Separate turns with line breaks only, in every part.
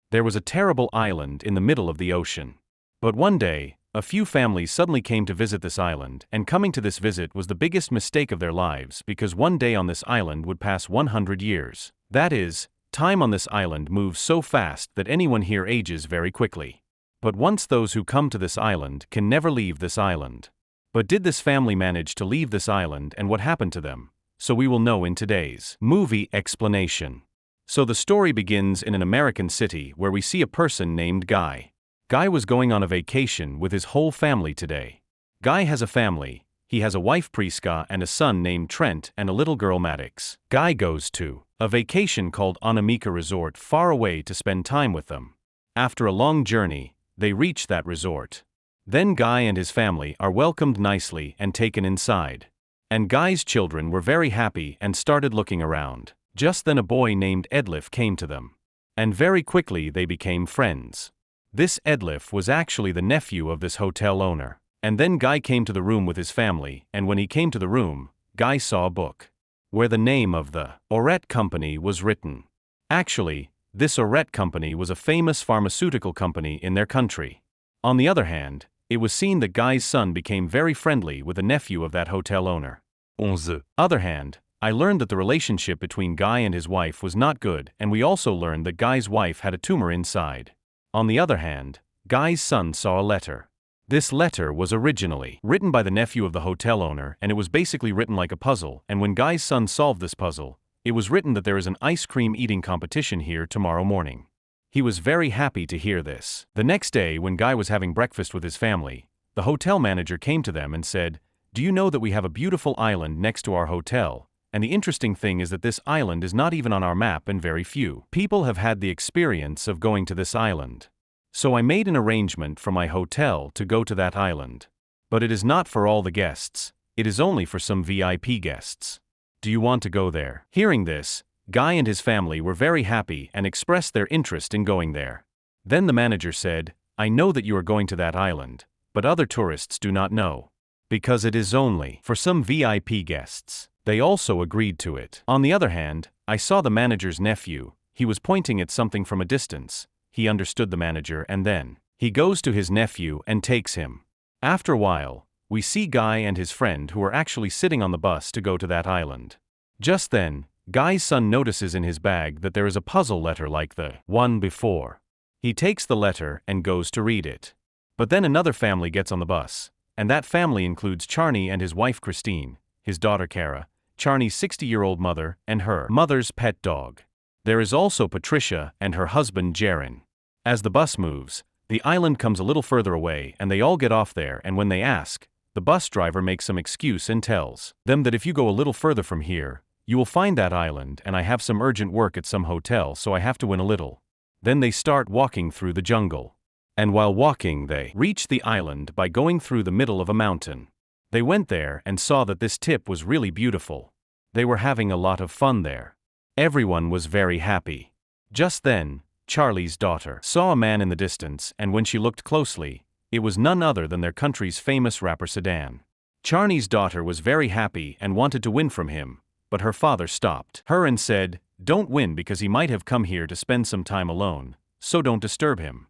There was a terrible island in the middle of the ocean. But one day, a few families suddenly came to visit this island, and coming to this visit was the biggest mistake of their lives because one day on this island would pass 100 years. That is, time on this island moves so fast that anyone here ages very quickly. But once those who come to this island can never leave this island. But did this family manage to leave this island, and what happened to them? So we will know in today's movie explanation. So the story begins in an American city where we see a person named Guy. Guy was going on a vacation with his whole family today. Guy has a family. He has a wife Priska and a son named Trent and a little girl Maddox. Guy goes to a vacation called Anamika Resort far away to spend time with them. After a long journey, they reach that resort. Then Guy and his family are welcomed nicely and taken inside. And Guy's children were very happy and started looking around. Just then a boy named Edlif came to them. And very quickly they became friends. This Edlif was actually the nephew of this hotel owner. And then Guy came to the room with his family, and when he came to the room, Guy saw a book where the name of the Oret Company was written. Actually, this Oret Company was a famous pharmaceutical company in their country. On the other hand, it was seen that Guy's son became very friendly with the nephew of that hotel owner. On the other hand, I learned that the relationship between Guy and his wife was not good, and we also learned that Guy's wife had a tumor inside. On the other hand, Guy's son saw a letter. This letter was originally written by the nephew of the hotel owner, and it was basically written like a puzzle, and when Guy's son solved this puzzle, it was written that there is an ice cream eating competition here tomorrow morning. He was very happy to hear this. The next day, when Guy was having breakfast with his family, the hotel manager came to them and said, "Do you know that we have a beautiful island next to our hotel? And the interesting thing is that this island is not even on our map, and very few people have had the experience of going to this island. So I made an arrangement for my hotel to go to that island. But it is not for all the guests, it is only for some VIP guests. Do you want to go there?" Hearing this, Guy and his family were very happy and expressed their interest in going there. Then the manager said, "I know that you are going to that island, but other tourists do not know. Because it is only for some VIP guests." They also agreed to it. On the other hand, I saw the manager's nephew. He was pointing at something from a distance. He understood the manager, and then he goes to his nephew and takes him. After a while, we see Guy and his friend who are actually sitting on the bus to go to that island. Just then, Guy's son notices in his bag that there is a puzzle letter like the one before. He takes the letter and goes to read it. But then another family gets on the bus, and that family includes Charney and his wife Christine, his daughter Kara, Charney's 60-year-old mother, and her mother's pet dog. There is also Patricia and her husband Jaron. As the bus moves, the island comes a little further away and they all get off there, and when they ask, the bus driver makes some excuse and tells them that if you go a little further from here, you will find that island, and I have some urgent work at some hotel, so I have to win a little. Then they start walking through the jungle. And while walking they reach the island by going through the middle of a mountain. They went there and saw that this tip was really beautiful. They were having a lot of fun there. Everyone was very happy. Just then, Charlie's daughter saw a man in the distance, and when she looked closely, it was none other than their country's famous rapper Sedan. Charney's daughter was very happy and wanted to win from him, but her father stopped her and said, "Don't win because he might have come here to spend some time alone, so don't disturb him."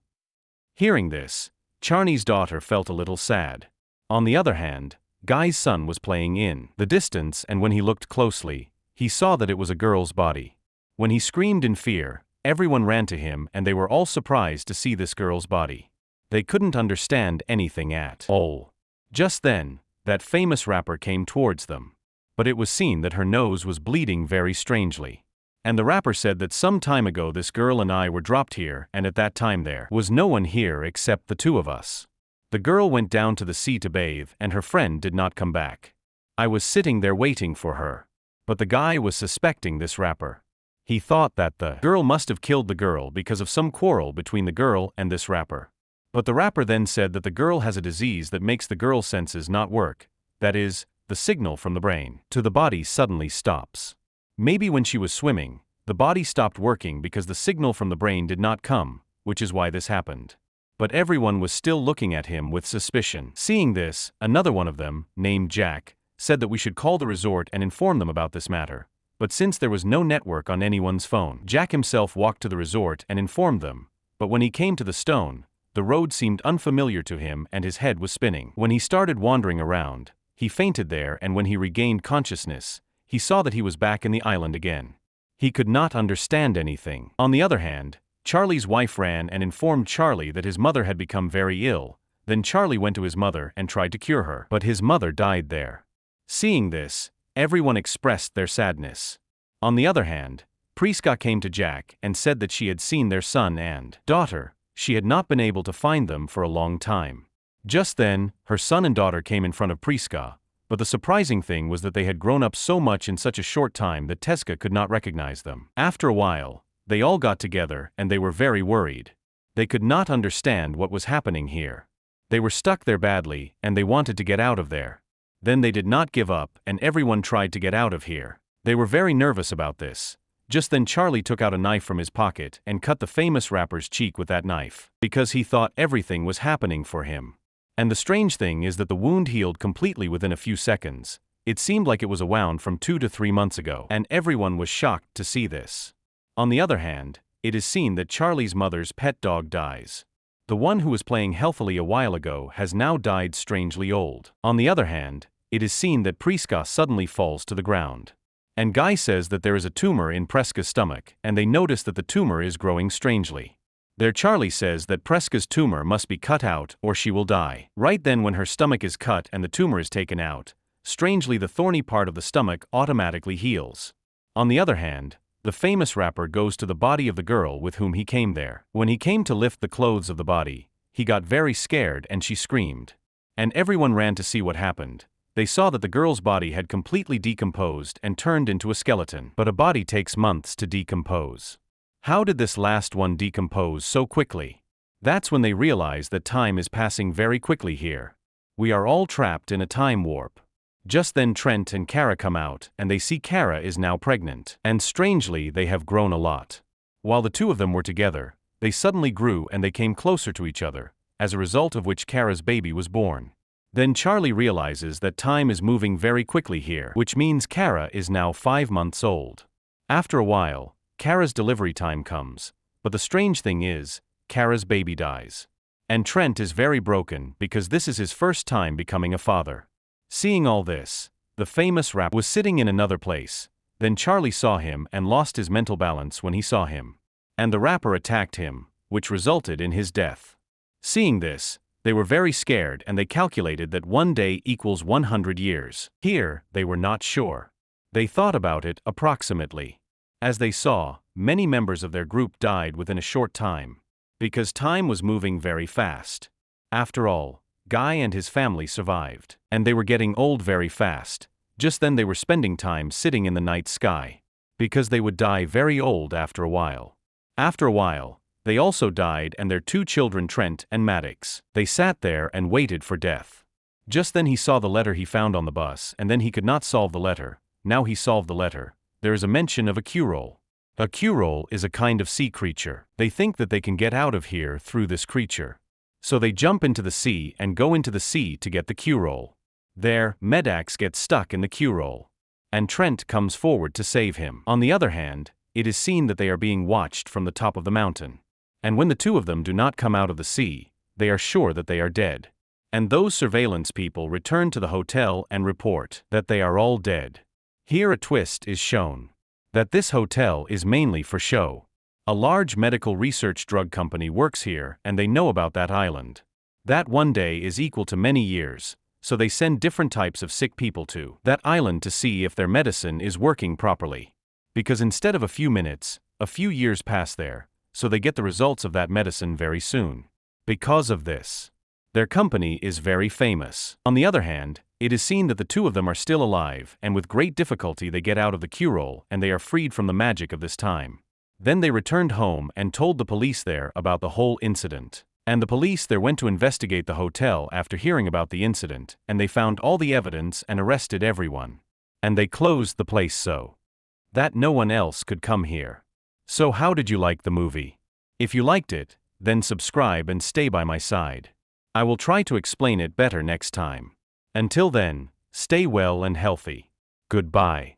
Hearing this, Charney's daughter felt a little sad. On the other hand, Guy's son was playing in the distance, and when he looked closely, he saw that it was a girl's body. When he screamed in fear, everyone ran to him, and they were all surprised to see this girl's body. They couldn't understand anything at all. Just then, that famous rapper came towards them. But it was seen that her nose was bleeding very strangely. And the rapper said that some time ago this girl and I were dropped here, and at that time there was no one here except the two of us. The girl went down to the sea to bathe, and her friend did not come back. I was sitting there waiting for her. But the guy was suspecting this rapper. He thought that the girl must have killed the girl because of some quarrel between the girl and this rapper. But the rapper then said that the girl has a disease that makes the girl's senses not work. That is, the signal from the brain to the body suddenly stops. Maybe when she was swimming, the body stopped working because the signal from the brain did not come, which is why this happened. But everyone was still looking at him with suspicion. Seeing this, another one of them, named Jack, said that we should call the resort and inform them about this matter. But since there was no network on anyone's phone, Jack himself walked to the resort and informed them. But when he came to the stone, the road seemed unfamiliar to him and his head was spinning. When he started wandering around, he fainted there, and when he regained consciousness, he saw that he was back in the island again. He could not understand anything. On the other hand, Charlie's wife ran and informed Charlie that his mother had become very ill. Then Charlie went to his mother and tried to cure her, but his mother died there. Seeing this, everyone expressed their sadness. On the other hand, Priska came to Jack and said that she had seen their son and daughter. She had not been able to find them for a long time. Just then, her son and daughter came in front of Priska, but the surprising thing was that they had grown up so much in such a short time that Teska could not recognize them. After a while, they all got together and they were very worried. They could not understand what was happening here. They were stuck there badly and they wanted to get out of there. Then they did not give up and everyone tried to get out of here. They were very nervous about this. Just then Charlie took out a knife from his pocket and cut the famous rapper's cheek with that knife, because he thought everything was happening for him. And the strange thing is that the wound healed completely within a few seconds. It seemed like it was a wound from 2 to 3 months ago, and everyone was shocked to see this. On the other hand, it is seen that Charlie's mother's pet dog dies. The one who was playing healthily a while ago has now died strangely old. On the other hand, it is seen that Priska suddenly falls to the ground. And Guy says that there is a tumor in Priska's stomach, and they notice that the tumor is growing strangely. There Charlie says that Priska's tumor must be cut out or she will die. Right then, when her stomach is cut and the tumor is taken out, strangely the thorny part of the stomach automatically heals. On the other hand, the famous rapper goes to the body of the girl with whom he came there. When he came to lift the clothes of the body, he got very scared and she screamed. And everyone ran to see what happened. They saw that the girl's body had completely decomposed and turned into a skeleton. But a body takes months to decompose. How did this last one decompose so quickly? That's when they realize that time is passing very quickly here. We are all trapped in a time warp. Just then Trent and Kara come out and they see Kara is now pregnant. And strangely they have grown a lot. While the two of them were together, they suddenly grew and they came closer to each other, as a result of which Kara's baby was born. Then Charlie realizes that time is moving very quickly here, which means Kara is now 5 months old. After a while, Kara's delivery time comes, but the strange thing is, Kara's baby dies. And Trent is very broken because this is his first time becoming a father. Seeing all this, the famous rapper was sitting in another place. Then Charlie saw him and lost his mental balance when he saw him. And the rapper attacked him, which resulted in his death. Seeing this, they were very scared and they calculated that 1 day equals 100 years. Here, they were not sure. They thought about it approximately. As they saw, many members of their group died within a short time. Because time was moving very fast. After all, Guy and his family survived. And they were getting old very fast. Just then they were spending time sitting in the night sky. Because they would die very old after a while. After a while, they also died and their 2 children Trent and Maddox. They sat there and waited for death. Just then he saw the letter he found on the bus and then he could not solve the letter. Now he solved the letter. There is a mention of a Q-roll. A Q-roll is a kind of sea creature. They think that they can get out of here through this creature. So they jump into the sea and go into the sea to get the Q-roll. There, Maddox gets stuck in the Q-roll. And Trent comes forward to save him. On the other hand, it is seen that they are being watched from the top of the mountain. And when the 2 of them do not come out of the sea, they are sure that they are dead. And those surveillance people return to the hotel and report that they are all dead. Here a twist is shown. That this hotel is mainly for show. A large medical research drug company works here and they know about that island. That 1 day is equal to many years, so they send different types of sick people to that island to see if their medicine is working properly. Because instead of a few minutes, a few years pass there, so they get the results of that medicine very soon. Because of this, their company is very famous. On the other hand, it is seen that the 2 of them are still alive and with great difficulty they get out of the Q-roll and they are freed from the magic of this time. Then they returned home and told the police there about the whole incident. And the police there went to investigate the hotel after hearing about the incident and they found all the evidence and arrested everyone. And they closed the place so that no one else could come here. So how did you like the movie? If you liked it, then subscribe and stay by my side. I will try to explain it better next time. Until then, stay well and healthy. Goodbye.